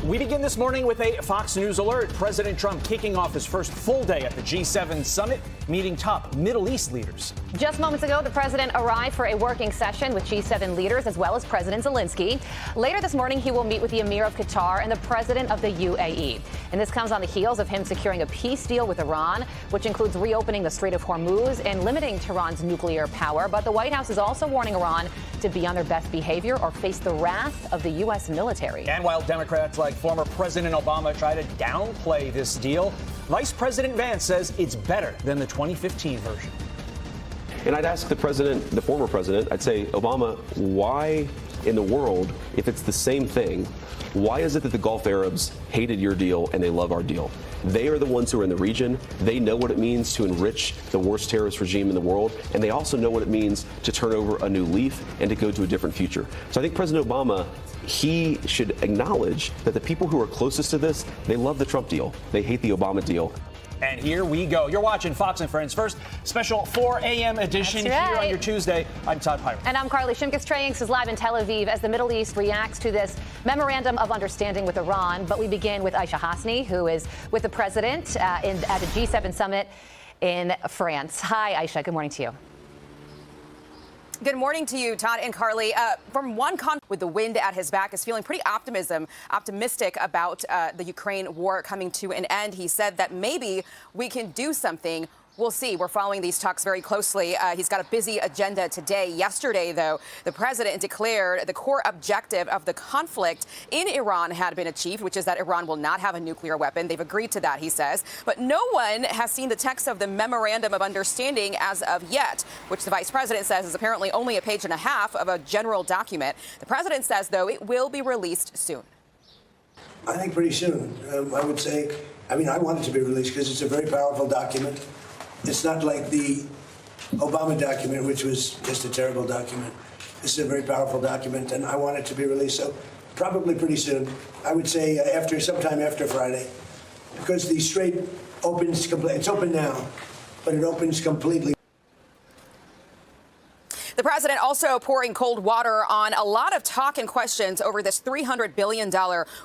We begin this morning with a Fox News alert. President Trump kicking off his first full day at the G7 summit, meeting top Middle East leaders. Just moments ago, the president arrived for a working session with G7 leaders as well as President Zelensky. Later this morning, he will meet with the Emir of Qatar and the president of the UAE. And this comes on the heels of him securing a peace deal with Iran, which includes reopening the Strait of Hormuz and limiting Tehran's nuclear power. But the White House is also warning Iran to be on their best behavior or face the wrath of the U.S. military. And while Democrats like former President Obama try to downplay this deal, Vice President Vance says it's better than the 2015 version. And I'd ask the president, the former president, I'd say, Obama, why in the world, if it's the same thing, why is it that the Gulf Arabs hated your deal and they love our deal? They are the ones who are in the region. They know what it means to enrich the worst terrorist regime in the world. And they also know what it means to turn over a new leaf and to go to a different future. So I think President Obama, he should acknowledge that the people who are closest to this, they love the Trump deal. They hate the Obama deal. And here we go. You're watching Fox and Friends First, special 4 a.m. edition here on your Tuesday. I'm Todd Pyron. And I'm Carly Shimkus-Treyinks is live in Tel Aviv as the Middle East reacts to this memorandum of understanding with Iran. But we begin with Aisha Hasni, who is with the president at the G7 summit in France. Hi, Aisha. Good morning to you. Good morning to you, Todd and Carly. From one conflict with the wind at his back is feeling pretty optimistic about the Ukraine war coming to an end. He said that maybe we can do something. We'll see. We're following these talks very closely. He's got a busy agenda today. Yesterday, though, the president declared the core objective of the conflict in Iran had been achieved, which is that Iran will not have a nuclear weapon. They've agreed to that, he says. But no one has seen the text of the memorandum of understanding as of yet, which the vice president says is apparently only a page and a half of a general document. The president says, though, it will be released soon. I think pretty soon. I would say, I want it to be released because it's a very powerful document. It's not like the Obama document, which was just a terrible document. This is a very powerful document, and I want it to be released. So probably pretty soon. I would say sometime after Friday, because the strait opens completely. It's open now, but it opens completely. The president also pouring cold water on a lot of talk and questions over this $300 billion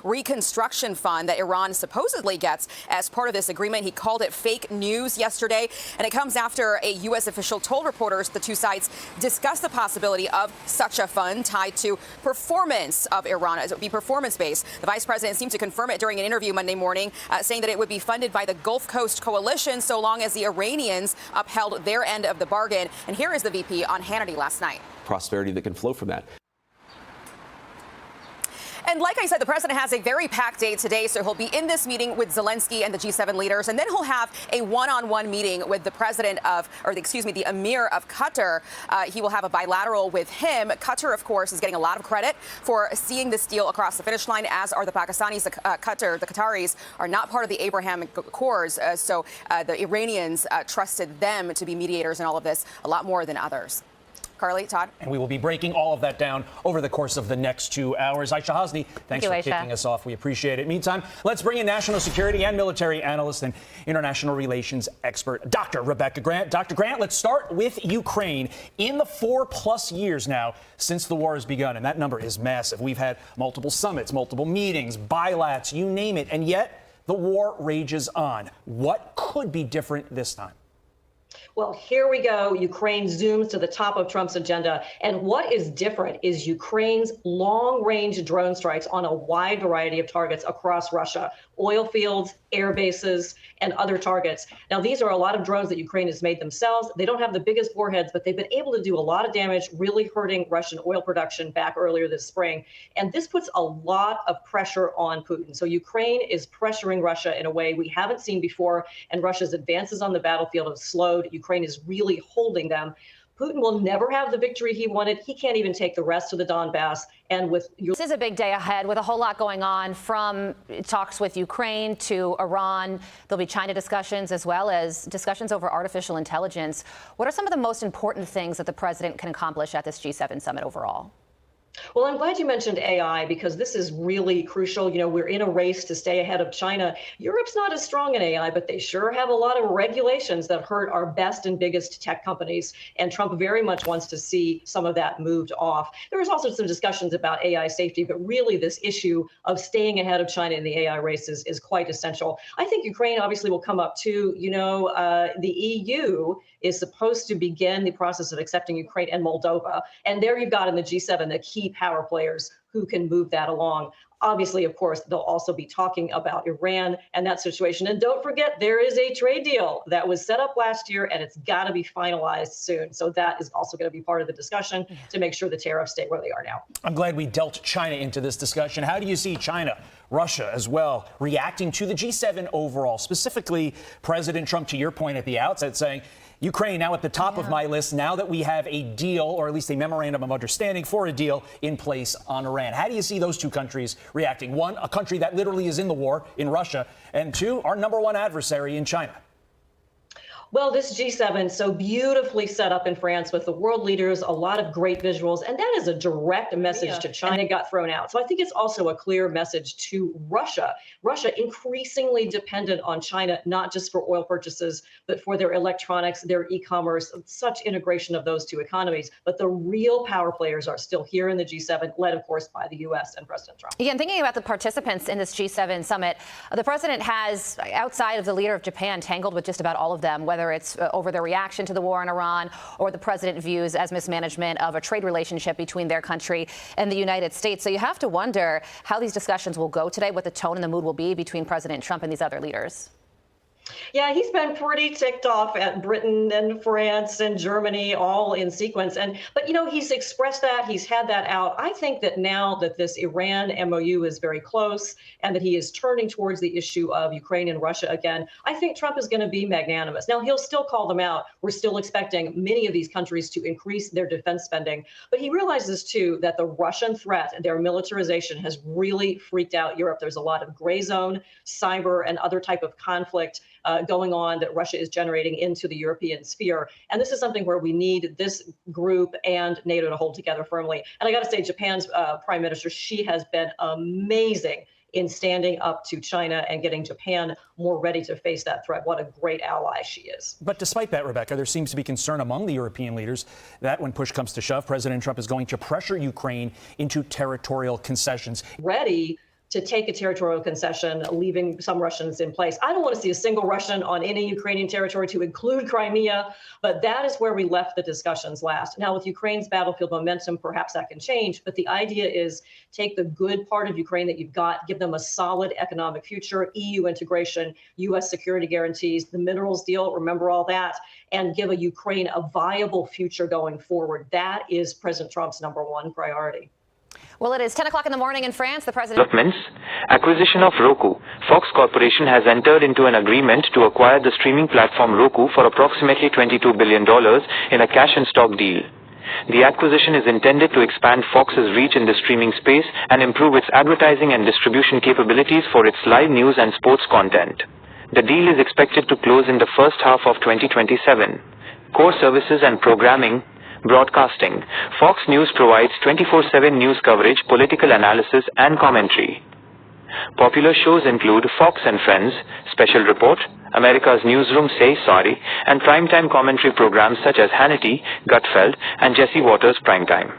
reconstruction fund that Iran supposedly gets as part of this agreement. He called it fake news yesterday, and it comes after a U.S. official told reporters the two sides discussed the possibility of such a fund tied to performance of Iran, as it would be performance-based. The vice president seemed to confirm it during an interview Monday morning, saying that it would be funded by the Gulf Coast Coalition so long as the Iranians upheld their end of the bargain. And here is the VP on Hannity last night. Prosperity that can flow from that. And like I said, the president has a very packed day today, so he'll be in this meeting with Zelensky and the G7 leaders, and then he'll have a one-on-one meeting with the the Emir of Qatar. He will have a bilateral with him. Qatar, of course, is getting a lot of credit for seeing this deal across the finish line, as are the Pakistanis. The Qataris are not part of the Abrahamic Accords, so the Iranians trusted them to be mediators in all of this a lot more than others. Carly, Todd. And we will be breaking all of that down over the course of the next 2 hours. Aisha Hasni, thanks for kicking us off. We appreciate it. Meantime, let's bring in national security and military analyst and international relations expert, Dr. Rebecca Grant. Dr. Grant, let's start with Ukraine. In the 4+ years now since the war has begun, and that number is massive. We've had multiple summits, multiple meetings, bilats, you name it, and yet the war rages on. What could be different this time? Well, here we go. Ukraine zooms to the top of Trump's agenda. And what is different is Ukraine's long-range drone strikes on a wide variety of targets across Russia, oil fields, air bases, and other targets. Now, these are a lot of drones that Ukraine has made themselves. They don't have the biggest warheads, but they've been able to do a lot of damage, really hurting Russian oil production back earlier this spring. And this puts a lot of pressure on Putin. So Ukraine is pressuring Russia in a way we haven't seen before, and Russia's advances on the battlefield have slowed. Ukraine is really holding them. Putin will never have the victory he wanted. He can't even take the rest of the Donbass. And this is a big day ahead with a whole lot going on, from talks with Ukraine to Iran. There'll be China discussions as well as discussions over artificial intelligence. What are some of the most important things that the president can accomplish at this G7 summit overall? Well, I'm glad you mentioned AI because this is really crucial. You know, we're in a race to stay ahead of China. Europe's not as strong in AI, but they sure have a lot of regulations that hurt our best and biggest tech companies. And Trump very much wants to see some of that moved off. There was also some discussions about AI safety, but really this issue of staying ahead of China in the AI race is quite essential. I think Ukraine obviously will come up too. You know, the EU is supposed to begin the process of accepting Ukraine and Moldova. And there you've got in the G7 the key power players who can move that along. Obviously, of course, they'll also be talking about Iran and that situation. And don't forget, there is a trade deal that was set up last year, and it's got to be finalized soon. So that is also going to be part of the discussion to make sure the tariffs stay where they are now. I'm glad we dealt China into this discussion. How do you see China, Russia as well, reacting to the G7 overall? Specifically, President Trump, to your point at the outset, saying, Ukraine now at the top of my list now that we have a deal, or at least a memorandum of understanding for a deal in place on Iran. How do you see those two countries reacting? One, a country that literally is in the war in Russia, and two, our number one adversary in China. Well, this G7 so beautifully set up in France with the world leaders, a lot of great visuals, and that is a direct message to China got thrown out. So I think it's also a clear message to Russia. Russia increasingly dependent on China, not just for oil purchases, but for their electronics, their e-commerce, such integration of those two economies. But the real power players are still here in the G7, led, of course, by the U.S. and President Trump. Yeah, and thinking about the participants in this G7 summit, the president has, outside of the leader of Japan, tangled with just about all of them, whether it's over their reaction to the war in Iran or the president views as mismanagement of a trade relationship between their country and the United States. So you have to wonder how these discussions will go today, what the tone and the mood will be between President Trump and these other leaders. Yeah, he's been pretty ticked off at Britain and France and Germany all in sequence. But, you know, he's expressed that, he's had that out. I think that now that this Iran MOU is very close and that he is turning towards the issue of Ukraine and Russia again, I think Trump is going to be magnanimous. Now, he'll still call them out. We're still expecting many of these countries to increase their defense spending. But he realizes, too, that the Russian threat and their militarization has really freaked out Europe. There's a lot of gray zone, cyber, and other type of conflict going on that Russia is generating into the European sphere. And this is something where we need this group and NATO to hold together firmly. And I got to say, Japan's prime minister, she has been amazing in standing up to China and getting Japan more ready to face that threat. What a great ally she is. But despite that, Rebecca, there seems to be concern among the European leaders that when push comes to shove, President Trump is going to pressure Ukraine into territorial concessions. Ready to take a territorial concession, leaving some Russians in place. I don't want to see a single Russian on any Ukrainian territory, to include Crimea, but that is where we left the discussions last. Now, with Ukraine's battlefield momentum, perhaps that can change, but the idea is take the good part of Ukraine that you've got, give them a solid economic future, EU integration, U.S. security guarantees, the minerals deal, remember all that, and give a Ukraine a viable future going forward. That is President Trump's number one priority. Well, it is 10 o'clock in the morning in France. The president. Developments. Acquisition of Roku. Fox Corporation has entered into an agreement to acquire the streaming platform Roku for approximately $22 billion in a cash and stock deal. The acquisition is intended to expand Fox's reach in the streaming space and improve its advertising and distribution capabilities for its live news and sports content. The deal is expected to close in the first half of 2027. Core services and programming. Broadcasting. Fox News provides 24/7 news coverage, political analysis, and commentary. Popular shows include Fox and Friends, Special Report, America's Newsroom Say Sorry, and primetime commentary programs such as Hannity, Gutfeld, and Jesse Waters' Primetime.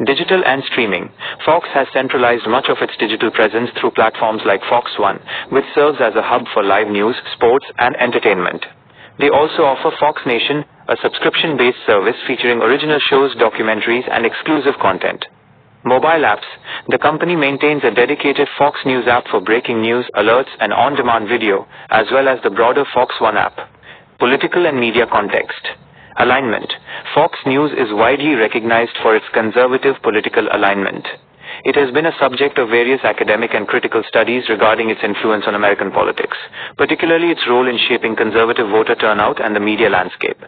Digital and streaming. Fox has centralized much of its digital presence through platforms like Fox One, which serves as a hub for live news, sports, and entertainment. They also offer Fox Nation, a subscription-based service featuring original shows, documentaries, and exclusive content. Mobile apps. The company maintains a dedicated Fox News app for breaking news, alerts, and on-demand video, as well as the broader Fox One app. Political and media context. Alignment. Fox News is widely recognized for its conservative political alignment. It has been a subject of various academic and critical studies regarding its influence on American politics, particularly its role in shaping conservative voter turnout and the media landscape.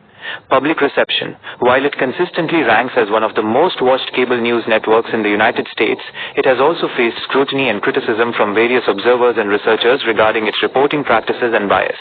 Public reception. While it consistently ranks as one of the most watched cable news networks in the United States, it has also faced scrutiny and criticism from various observers and researchers regarding its reporting practices and bias.